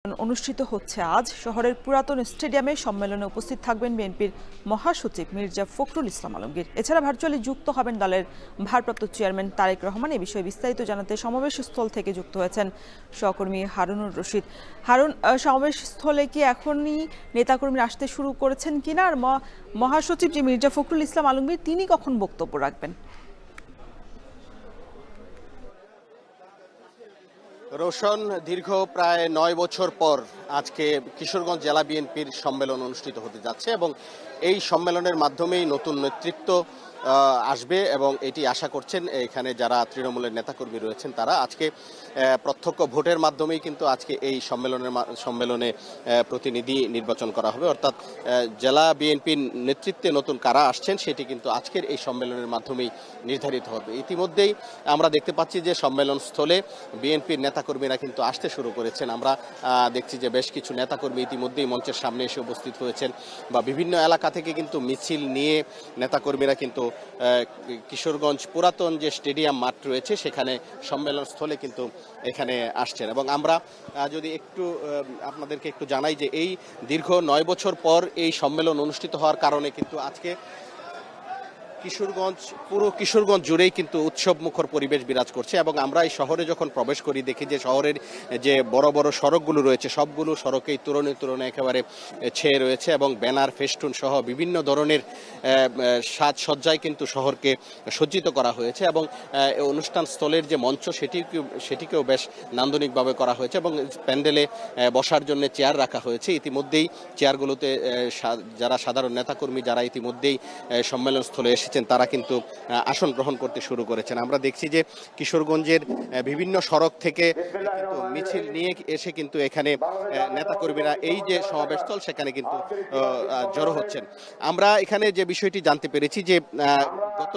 অনুষ্ঠিত হচ্ছে আজ শহরের পুরাতন স্টেডিয়ামে। সম্মেলনে উপস্থিত থাকবেন বিএনপির মহাসচিব মির্জা ফখরুল ইসলাম আলমগীর। এছাড়া ভার্চুয়ালি যুক্ত হবেন দলের ভারপ্রাপ্ত চেয়ারম্যান তারেক রহমান। এ বিষয়ে বিস্তারিত জানাতে সমাবেশস্থল থেকে যুক্ত হয়েছেন সহকর্মী হারুনুর রশিদ। হারুন, সমাবেশস্থলে কি এখনই নেতাকর্মীরা আসতে শুরু করেছেন কিনা, আর মহাসচিব যে মির্জা ফখরুল ইসলাম আলমগীর তিনি কখন বক্তব্য রাখবেন? রোশন, দীর্ঘ প্রায় ৯ বছর পর আজকে কিশোরগঞ্জ জেলা বিএনপির সম্মেলন অনুষ্ঠিত হতে যাচ্ছে এবং এই সম্মেলনের মাধ্যমেই নতুন নেতৃত্ব আসবে এবং এটি আশা করছেন এখানে যারা তৃণমূলের নেতাকর্মী রয়েছেন তারা। আজকে প্রত্যক্ষ ভোটের মাধ্যমেই কিন্তু আজকে এই সম্মেলনে প্রতিনিধি নির্বাচন করা হবে, অর্থাৎ জেলা বিএনপির নেতৃত্বে নতুন কারা আসছেন সেটি কিন্তু আজকের এই সম্মেলনের মাধ্যমেই নির্ধারিত হবে। ইতিমধ্যেই আমরা দেখতে পাচ্ছি যে সম্মেলন স্থলে বিএনপির নেতাকর্মীরা কিন্তু আসতে শুরু করেছেন। আমরা দেখছি যে বেশ কিছু নেতাকর্মী ইতিমধ্যেই মঞ্চের সামনে এসে উপস্থিত হয়েছেন, বা বিভিন্ন এলাকা থেকে কিন্তু মিছিল নিয়ে নেতাকর্মীরা কিন্তু কিশোরগঞ্জ পুরাতন যে স্টেডিয়াম মাঠ রয়েছে সেখানে সম্মেলন স্থলে কিন্তু এখানে আসছেন। এবং আমরা যদি একটু আপনাদেরকে একটু জানাই যে এই দীর্ঘ ৯ বছর পর এই সম্মেলন অনুষ্ঠিত হওয়ার কারণে কিন্তু আজকে পুরো কিশোরগঞ্জ জুড়েই কিন্তু উৎসব মুখর পরিবেশ বিরাজ করছে। এবং আমরা এই শহরে যখন প্রবেশ করি দেখি যে শহরের যে বড় বড় সড়কগুলো রয়েছে সবগুলো সড়কেই তুরণে একেবারে ছেয়ে রয়েছে এবং ব্যানার, ফেস্টুন সহ বিভিন্ন ধরনের সাজসজ্জায় কিন্তু শহরকে সজ্জিত করা হয়েছে। এবং অনুষ্ঠান স্থলের যে মঞ্চ সেটিকেও বেশ নান্দনিকভাবে করা হয়েছে এবং প্যান্ডেলে বসার জন্য চেয়ার রাখা হয়েছে। ইতিমধ্যেই চেয়ারগুলোতে যারা সাধারণ নেতাকর্মী যারা ইতিমধ্যেই সম্মেলন স্থলে তারা কিন্তু আসন গ্রহণ করতে শুরু করেছেন। আমরা দেখছি যে কিশোরগঞ্জের বিভিন্ন সড়ক থেকে মিছিল নিয়ে এসে কিন্তু এখানে নেতাকর্মীরা এই যে সমাবেশস্থল সেখানে কিন্তু জড়ো হচ্ছেন। আমরা এখানে যে বিষয়টি জানতে পেরেছি যে গত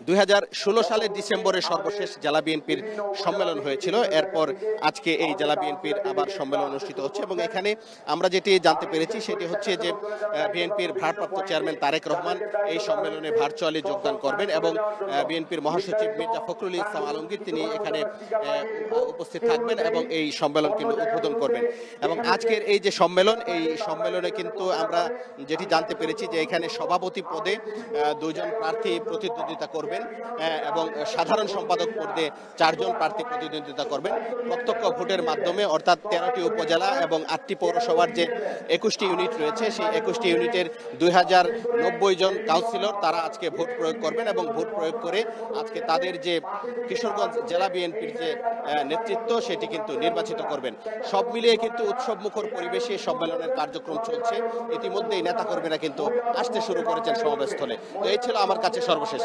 2016 সালের ডিসেম্বরে সর্বশেষ জেলা বিএনপির সম্মেলন হয়েছিল। এরপর আজকে এই জেলা বিএনপির আবার সম্মেলন অনুষ্ঠিত হচ্ছে এবং এখানে আমরা যেটি জানতে পেরেছি সেটি হচ্ছে যে বিএনপির ভারপ্রাপ্ত চেয়ারম্যান তারেক রহমান এই সম্মেলনে ভার্চুয়ালি যোগদান করবেন এবং বিএনপির মহাসচিব মির্জা ফখরুল ইসলাম আলমগীর তিনি এখানে উপস্থিত থাকবেন এবং এই সম্মেলন কিন্তু উদ্বোধন করবেন। এবং আজকের এই যে সম্মেলন, এই সম্মেলনে কিন্তু আমরা যেটি জানতে পেরেছি যে এখানে সভাপতি পদে 2 জন প্রার্থী প্রতিদ্বন্দ্বিতা করবেন এবং সাধারণ সম্পাদক পদে 4 জন প্রার্থী প্রতিদ্বন্দ্বিতা করবেন প্রত্যক্ষ ভোটের মাধ্যমে, অর্থাৎ 13টি উপজেলা এবং 8টি পৌরসভার যে 21টি ইউনিট রয়েছে সেই 21টি ইউনিটের 2090 জন কাউন্সিলর তারা আজকে ভোট প্রয়োগ করবেন এবং ভোট প্রয়োগ করে আজকে তাদের যে কিশোরগঞ্জ জেলা বিএনপির যে নেতৃত্ব সেটি কিন্তু নির্বাচিত করবেন। সব মিলিয়ে কিন্তু উৎসব মুখর পরিবেশে সম্মেলনের কার্যক্রম চলছে। ইতিমধ্যেই নেতাকর্মীরা কিন্তু আসতে শুরু করেছেন সমাবেশস্থলে। তো এই ছিল আমার কাছে সর্বশেষ।